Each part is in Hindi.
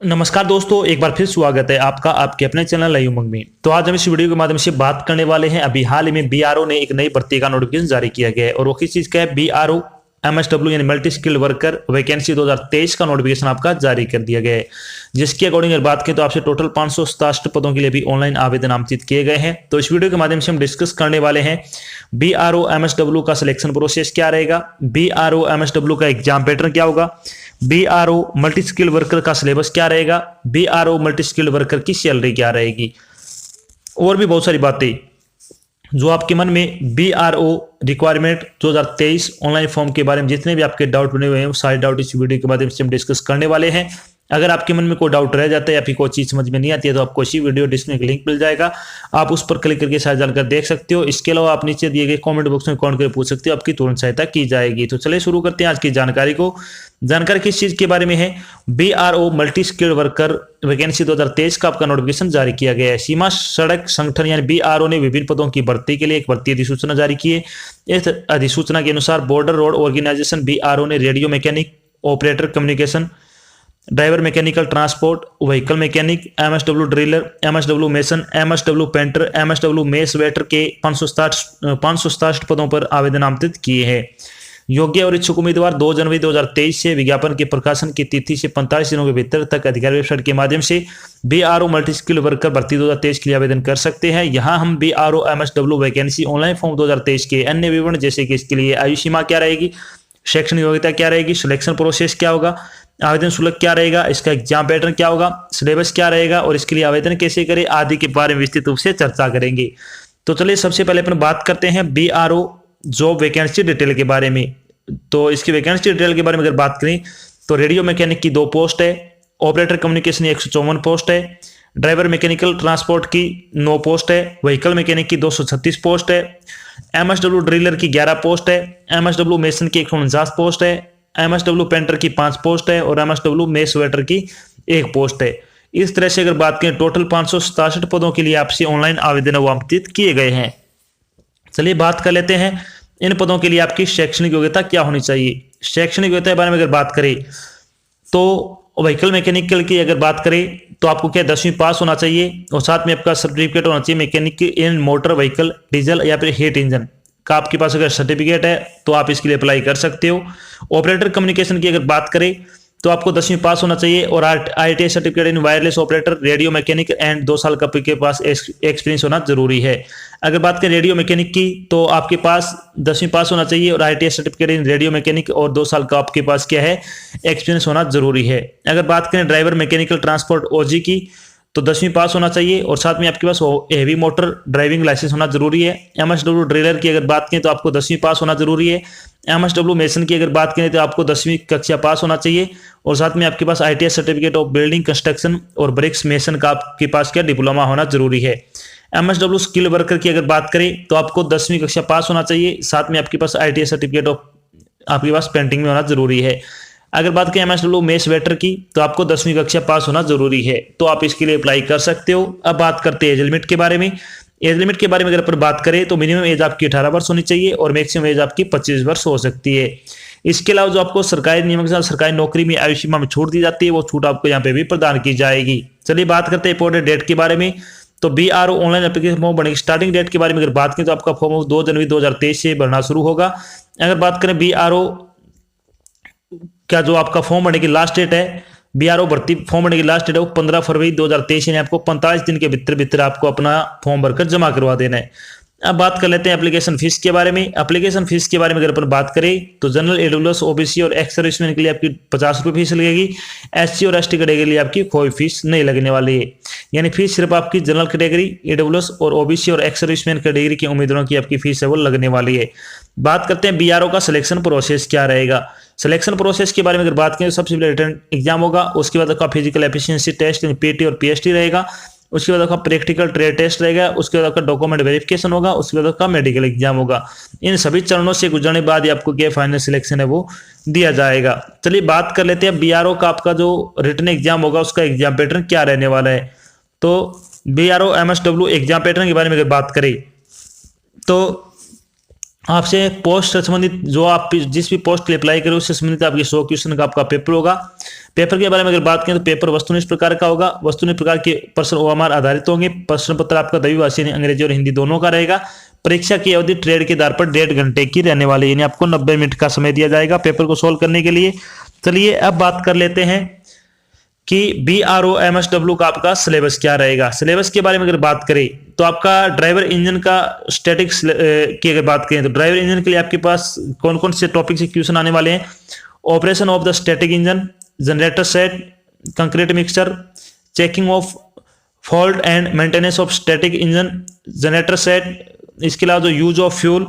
नमस्कार दोस्तों, एक बार फिर स्वागत है आपका आपके अपने चैनल लाइव उमंग में। तो आज हम इस वीडियो के माध्यम से बात करने वाले हैं। अभी हाल ही में बीआरओ ने एक नई भर्ती का नोटिफिकेशन जारी किया गया है और वो किस चीज का है, बीआरओ एमएसडब्ल्यू यानी मल्टी स्किल्ड वर्कर वैकेंसी 2023 का नोटिफिकेशन आपका जारी कर दिया गया है। जिसके अकॉर्डिंग अगर बात करें तो आपसे टोटल 567 पदों के लिए भी ऑनलाइन आवेदन आमंत्रित किए गए हैं। तो इस वीडियो के माध्यम से हम डिस्कस करने वाले हैं बीआरओ एमएसडब्ल्यू का सिलेक्शन प्रोसेस क्या रहेगा, बीआरओ एमएसडब्ल्यू का एग्जाम पैटर्न क्या होगा, बीआरओ मल्टी स्किल वर्कर का सिलेबस क्या रहेगा, बीआरओ मल्टी स्किल वर्कर की सैलरी क्या रहेगी, और भी बहुत सारी बातें जो आपके मन में बीआरओ रिक्वायरमेंट 2023 ऑनलाइन फॉर्म के बारे में जितने भी आपके डाउट बने हुए हैं वो सारे डाउट इस वीडियो के माध्यम से हम डिस्कस करने वाले हैं। अगर आपके मन में कोई डाउट रह जाता है या फिर कोई चीज समझ में नहीं आती है तो आपको इसी वीडियो डिस्क्रिप्शन में लिंक मिल जाएगा, आप उस पर क्लिक करके सारी जानकारी देख सकते हो। इसके अलावा आप नीचे दिए गए कमेंट बॉक्स में कमेंट करके पूछ सकते हो, आपकी तुरंत सहायता की जाएगी। तो चलिए शुरू करते हैं आज की जानकारी को। जानकारी किस चीज के बारे में है, BRO multi skilled worker vacancy 2023 का आपका नोटिफिकेशन जारी किया गया है। सीमा सड़क संगठन यानी बीआरओ ने विभिन्न पदों की भर्ती के लिए एक भर्ती अधिसूचना जारी की है। इस अधिसूचना के अनुसार बॉर्डर रोड ऑर्गेनाइजेशन बीआरओ ने radio mechanic, operator communication, driver mechanical transport, vehicle mechanic, MSW driller, MSW mason, MSW painter, MSW mess waiter के 567 पदों पर आवेदन आमंत्रित किए हैं। योग्य और इच्छुक उम्मीदवार 2 जनवरी 2023 से विज्ञापन के प्रकाशन की तिथि से 45 दिनों के भीतर तक अधिकारी वेबसाइट के माध्यम से बीआरओ मल्टी स्किल वर्कर भर्ती 2023 के लिए आवेदन कर सकते हैं। यहां हम BRO MSW vacancy online form 2023 के अन्य विवरण जैसे कि इसके लिए आयु सीमा क्या रहेगी, शैक्षणिक योग्यता क्या रहेगी, सिलेक्शन प्रोसेस क्या होगा, आवेदन शुल्क क्या रहेगा, इसका एग्जाम पैटर्न क्या होगा, सिलेबस क्या रहेगा और इसके लिए आवेदन कैसे करें आदि के बारे में विस्तृत रूप से चर्चा करेंगे। तो चलिए सबसे पहले अपन बात करते हैं बीआरओ जॉब वैकेंसी डिटेल के बारे में। तो इसकी वैकेंसी डिटेल के बारे में अगर बात करें तो रेडियो मैकेनिक की 2 पोस्ट है, ऑपरेटर कम्युनिकेशन 154 पोस्ट है, ड्राइवर मैकेनिकल ट्रांसपोर्ट की 9 पोस्ट है, व्हीकल मैकेनिक की 236 पोस्ट है, एमएसडब्ल्यू ड्रिलर की 11 पोस्ट है, एमएसडब्ल्यू मेसन की 149 पोस्ट है, एमएसडब्ल्यू पेंटर की 5 पोस्ट है और एमएसडब्ल्यू मेस वेटर की 1 पोस्ट है। इस तरह से अगर बात करें टोटल 567 पदों के लिए आपसे ऑनलाइन आवेदन आमंत्रित किए गए हैं। चलिए बात कर लेते हैं इन पदों के लिए आपकी शैक्षणिक योग्यता क्या होनी चाहिए। शैक्षणिक योग्यता के बारे में अगर बात करें तो व्हीकल मैकेनिकल की अगर बात करें तो आपको क्या 10वीं पास होना चाहिए और साथ में आपका सर्टिफिकेट होना चाहिए मैकेनिक इन मोटर व्हीकल डीजल या फिर हीट इंजन का। आपके पास अगर सर्टिफिकेट है तो आप इसके लिए अप्लाई कर सकते हो। ऑपरेटर कम्युनिकेशन की अगर बात करें तो आपको 10वीं पास होना चाहिए और ITI certificate in wireless operator radio mechanic and 2 साल का आपके पास एक्सपीरियंस होना जरूरी है। अगर बात करें रेडियो मैकेनिक की तो आपके पास 10वीं पास होना चाहिए और ITI certificate in radio mechanic और 2 साल का आपके पास क्या है एक्सपीरियंस होना जरूरी है। अगर बात करें ड्राइवर मैकेनिकल ट्रांसपोर्ट ओजी की तो 10वीं पास होना चाहिए और साथ में आपके पास हेवी मोटर ड्राइविंग लाइसेंस होना जरूरी है। एमएसडब्ल्यू ड्रिलर की अगर बात करें तो आपको 10वीं पास होना जरूरी है। एमएसडब्ल्यू मेसन की अगर बात करें तो आपको 10वीं कक्षा पास होना चाहिए और साथ में आपके पास ITI certificate of building construction और ब्रिक्स मेसन का आपके पास क्या डिप्लोमा होना जरूरी है। एमएसडब्ल्यू स्किल वर्कर की अगर बात करें तो आपको 10वीं कक्षा पास होना चाहिए, साथ में आपके पास आईटीआई सर्टिफिकेट ऑफ आपके पास पेंटिंग में होना जरूरी है। अगर बात करें एमएसडब्ल्यू मेस वेटर की तो आपको 10वीं कक्षा पास होना जरूरी है, तो आप इसके लिए अप्लाई कर सकते हो। अब बात करते हैं एज लिमिट के बारे में। एज लिमिट के बारे में अगर अपन बात करें तो मिनिमम एज आपकी 18 वर्ष होनी चाहिए और मैक्सिमम एज आपकी 25 वर्ष हो सकती है। इसके अलावा जो आपको सरकारी नियम के साथ सरकारी नौकरी में आयु सीमा में छूट दी जाती है वो छूट आपको यहाँ पे भी प्रदान की जाएगी। चलिए बात करते हैं इंपोर्टेंट डेट के बारे में। तो बीआरओ ऑनलाइन एप्लीकेशन फॉर्म भरने की स्टार्टिंग डेट के बारे में अगर बात करें तो आपका फॉर्म 2 जनवरी 2023 से भरना शुरू होगा। अगर बात करें बीआरओ क्या जो आपका फॉर्म भरने की लास्ट डेट है, बीआरओ भर्ती फॉर्म भरने की लास्ट डेट है वो 15 फरवरी 2023 यानी आपको 45 दिन के भीतर भीतर आपको अपना फॉर्म भरकर जमा करवा देना है। अब बात कर लेते हैं एप्लीकेशन फीस के बारे में। एप्लीकेशन फीस के बारे में अगर अपन बात करें तो जनरल ईडब्ल्यूएस ओबीसी और एक्स सर्विसमैन के लिए आपकी 50 रुपये फीस लगेगी। एससी और एसटी कैटेगरी के लिए आपकी कोई फीस नहीं लगने वाली है, यानी फीस सिर्फ आपकी जनरल कैटेगरी ईडब्ल्यूएस और ओबीसी और एक्स सर्विसमैन कैटेगरी के उम्मीदवारों की आपकी फीस है वो लगने वाली है। बात करते हैं बीआरओ का सिलेक्शन प्रोसेस क्या रहेगा। सिलेक्शन प्रोसेस के बारे में अगर बात करें तो सबसे पहले रिटन एग्जाम होगा, उसके बाद आपका फिजिकल एफिशिएंसी टेस्ट पीटी और पीएचटी रहेगा, उसके बाद आपका प्रैक्टिकल ट्रेड टेस्ट रहेगा, उसके बाद आपका डॉक्यूमेंट वेरिफिकेशन होगा, उसके बाद आपका मेडिकल एग्जाम होगा। इन सभी चरणों से गुजरने बाद ही आपको क्या फाइनल सिलेक्शन है वो दिया जाएगा। चलिए बात कर लेते हैं बीआरओ का आपका जो रिटन एग्जाम होगा उसका एग्जाम पैटर्न क्या रहने वाला है। तो बीआरओ एमएसडब्ल्यू एग्जाम पैटर्न के बारे में अगर बात करें तो आपसे पोस्ट से संबंधित जो आप जिस भी पोस्ट के लिए अप्लाई करें उससे संबंधित आपके 100 क्वेश्चन का आपका पेपर होगा। पेपर के बारे में अगर बात करें तो पेपर वस्तुनिष्ठ प्रकार का होगा। वस्तुनिष्ठ प्रकार के प्रश्न ओएमआर आधारित होंगे। प्रश्न पत्र आपका द्विभाषी यानी अंग्रेजी और हिंदी दोनों का रहेगा। परीक्षा की अवधि ट्रेड के आधार पर 1.5 घंटे की रहने वाली, यानी आपको 90 मिनट का समय दिया जाएगा पेपर को सोल्व करने के लिए। चलिए अब बात कर लेते हैं कि BRO MSW का आपका सिलेबस क्या रहेगा। सिलेबस के बारे में अगर बात करें तो आपका ड्राइवर इंजन का स्टैटिक्स की अगर बात करें तो ड्राइवर इंजन के लिए आपके पास कौन कौन से टॉपिक से क्वेश्चन आने वाले हैं। Operation of the static engine, generator set, concrete mixture, checking of fault and maintenance of static engine, generator set, इसके अलावा जो यूज ऑफ फ्यूल,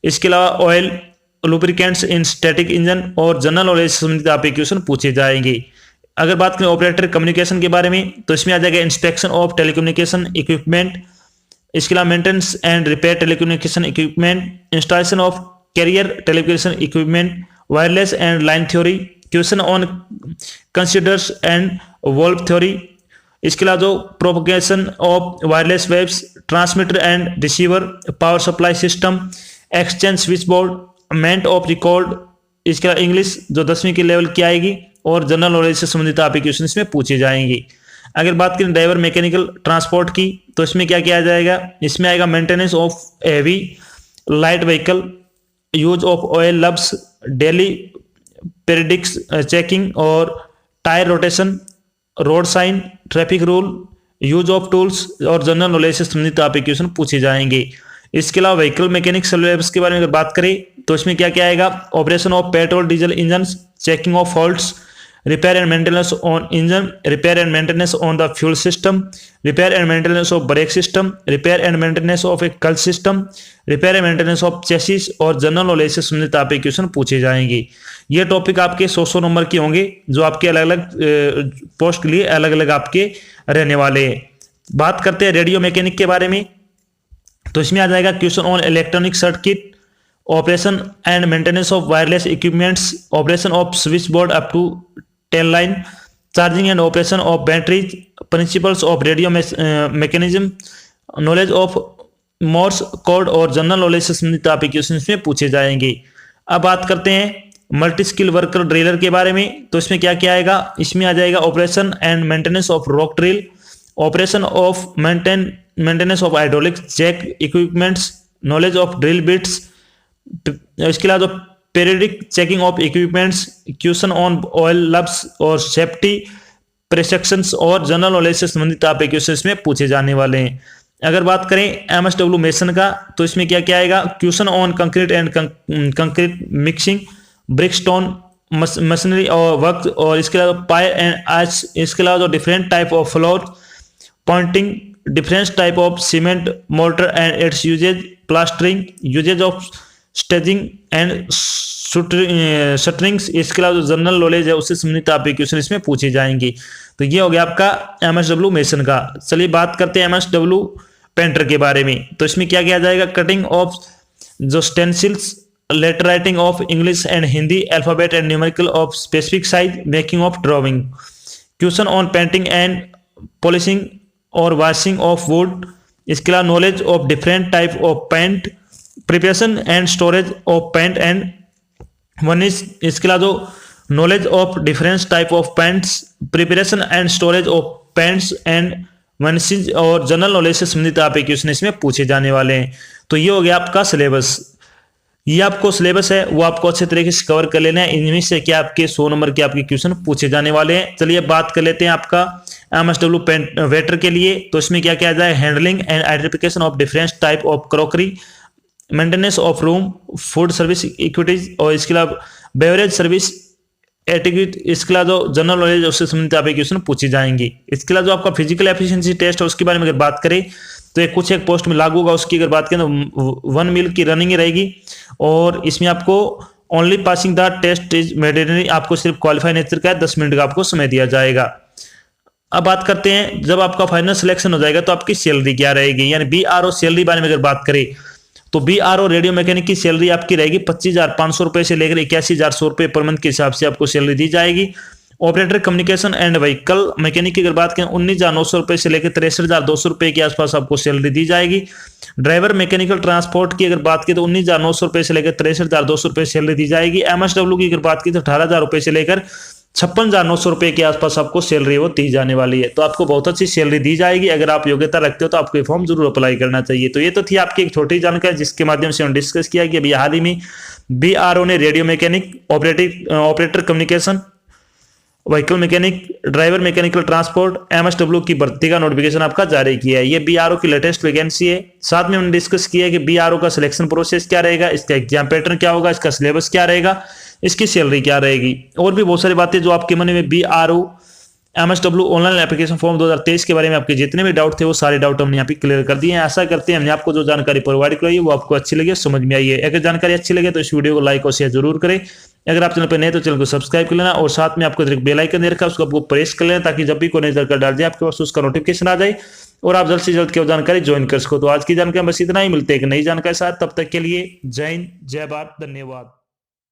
इसके अलावा ऑयल, लुब्रिकेंट्स इन स्टैटिक इंजन और जनरल नॉलेज से संबंधित आपके क्वेश्चन पूछे जाएंगे। अगर बात करें ऑपरेटर कम्युनिकेशन के बारे में तो इसमें आ जाएगा इंस्पेक्शन ऑफ टेलीकम्युनिकेशन इक्विपमेंट, इसके अलावा maintenance and repair telecommunication equipment, installation of carrier telecommunication equipment, wireless and line theory, question on considers and valve theory, इसके अलावा जो propagation of wireless waves, transmitter and receiver, power supply system, exchange switch board, meant of record, इसके अलावा इंग्लिश जो 10वीं के लेवल की आएगी और जनरल नॉलेज से संबंधित आपके क्वेश्चन इसमें पूछे जाएंगे। अगर बात करें ड्राइवर मैकेनिकल ट्रांसपोर्ट की तो इसमें क्या किया जाएगा, इसमें आएगा maintenance of heavy light vehicle, use of oil lubes, daily periodic checking और tyre rotation, road sign, traffic rule, use of tools और जनरल नॉलेज से संबंधित आपके क्वेश्चन पूछे जाएंगे। इसके अलावा व्हीकल मैकेनिक सिलेबस के बारे में अगर बात करें तो इसमें क्या क्या आएगा, operation of petrol diesel engine, checking of faults, repair and maintenance on engine, repair and maintenance on the fuel system, repair and maintenance of brake system, repair and maintenance of a clutch system, repair and maintenance of chassis और जनरल नॉलेज से संबंधित आपके क्वेश्चन पूछे जाएंगे। ये टॉपिक आपके 100 नंबर के होंगे जो आपके अलग अलग पोस्ट के लिए अलग अलग आपके रहने वाले हैं। बात करते हैं रेडियो मैकेनिक के बारे में तो इसमें आ जाएगा question on electronic circuit, operation and maintenance of wireless equipments, operation of switch board up to tail line, charging and operation of batteries, principles of radio mechanism, knowledge of Morse code और जनरल नॉलेज से संबंधित आपके क्वेश्चन इसमें पूछे जाएंगे। अब बात करते हैं मल्टी स्किल वर्कर ड्रिलर के बारे में तो इसमें क्या क्या आएगा, इसमें आ जाएगा operation and maintenance of rock drill, operation of maintenance of hydraulic jack equipments, knowledge of drill bits, इसके अलावा जो periodic checking of equipments, question on oil lubes और सेफ्टी प्रिस्क्रिप्शंस और जनरल नॉलेज से संबंधित आपके क्वेश्चन इसमें पूछे जाने वाले हैं। अगर बात करें MSW मेसन का तो इसमें क्या क्या आएगा, question on concrete and concrete mixing, brick stone machinery और वर्क और इसके अलावा पायर एंड आइस, इसके अलावा जो different type of floor pointing, different type of cement mortar and its uses, plastering, uses of staging and shutterings, इसके अलावा जो जनरल नॉलेज है उससे संबंधित आपके क्वेश्चन इसमें पूछे जाएंगे। तो ये हो गया आपका MSW मेसन का। चलिए बात करते हैं MSW पेंटर के बारे में तो इसमें क्या किया जाएगा, कटिंग ऑफ जो stencils, letter writing of English and Hindi alphabet and numerical of specific size, making of drawing, question on painting and polishing और वॉशिंग ऑफ वुड, इसके अलावा knowledge of different type of paint, preparation and storage of paint and varnish, इसके अलावा जो knowledge of different type of paints, preparation and storage of paints and varnishes और जनरल नॉलेज से संबंधित आपके क्वेश्चन इसमें पूछे जाने वाले हैं। तो ये हो गया आपका सिलेबस। ये आपको सिलेबस है वो आपको अच्छे तरीके से कवर कर लेना है। इनमें से क्या आपके 100 नंबर के आपके क्वेश्चन पूछे जाने वाले हैं। चलिए बात कर लेते हैं आपका MSW वेटर के लिए तो इसमें क्या क्या जाए, handling and identification of different type of crockery, maintenance of room, food service equities और इसके अलावा बेवरेज सर्विस एटिक्यूट, इसके अलावा जो जनरल नॉलेज उससे संबंधित आपके क्वेश्चन पूछे जाएंगे। इसके अलावा जो आपका फिजिकल एफिशिएंसी टेस्ट है उसके बारे में अगर बात करें तो एक पोस्ट में लागू होगा, उसकी अगर बात करें तो 1 मील की रनिंग रहेगी और इसमें आपको only passing the test is mandatory, आपको सिर्फ क्वालिफाई नेचर का 10 मिनट का आपको समय दिया जाएगा। अब बात करते हैं जब आपका फाइनल सिलेक्शन हो जाएगा तो आपकी सैलरी क्या रहेगी, यानी BRO सैलरी बारे में अगर बात करें तो BRO रेडियो मैकेनिक की सैलरी आपकी रहेगी 25,500 रुपए से लेकर 81,100 रुपए पर मंथ के हिसाब से आपको सैलरी दी जाएगी operator communication and vehicle mechanic की अगर बात करें 19,900 रुपए से लेकर 63,200 रुपए के आसपास आपको सैलरी दी जाएगी। ड्राइवर मैकेनिकल ट्रांसपोर्ट की अगर बात करें तो 19,900 रुपए से लेकर 63,200 रुपए सैलरी दी जाएगी। एमएसडब्ल्यू की अगर बात की तो 18,000 रुपए से लेकर 56,900 रुपए के आसपास आपको सैलरी वो दी जाने वाली है। तो आपको बहुत अच्छी सैलरी दी जाएगी। अगर आप योग्यता रखते हो तो आपको ये फॉर्म जरूर अप्लाई करना चाहिए। तो ये तो थी आपकी एक छोटी जानकारी जिसके माध्यम से हम डिस्कस किया कि अभी हाल ही में बीआरओ ने radio mechanic, operator communication, vehicle mechanic, driver mechanical transport, MSW की भर्ती का नोटिफिकेशन आपका जारी किया है। ये बीआरओ की लेटेस्ट वैकेंसी है। साथ में हमने डिस्कस किया है कि बीआरओ का सिलेक्शन प्रोसेस क्या रहेगा, इसका एग्जाम पैटर्न क्या होगा, इसका सिलेबस क्या रहेगा, इसकी सैलरी क्या रहेगी, और भी बहुत सारी बातें जो आपके मन में BRO MSW online application form 2023 के बारे में आपके जितने भी डाउट थे वो सारे डाउट हमने यहाँ पे क्लियर कर दिए हैं। आशा करते हैं हमने आपको जो जानकारी प्रोवाइड कराई है वो आपको अच्छी लगी, समझ में आई है। अगर जानकारी अच्छी लगे तो इस वीडियो को लाइक और शेयर जरूर करें। अगर आप चैनल पर नए तो चैनल को सब्सक्राइब कर लेना और साथ में आपको एक बेल आइकन दे रखा है उसको आपको प्रेस कर लेना ताकि जब भी कोई नई जानकारी डाल दिया आपके पास उसका नोटिफिकेशन आ जाए और आप जल्द से जल्द की जानकारी ज्वाइन कर सको। तो आज की जानकारी बस इतना ही, मिलते हैं एक नई जानकारी साथ, तब तक के लिए जय हिंद, जय भारत, धन्यवाद।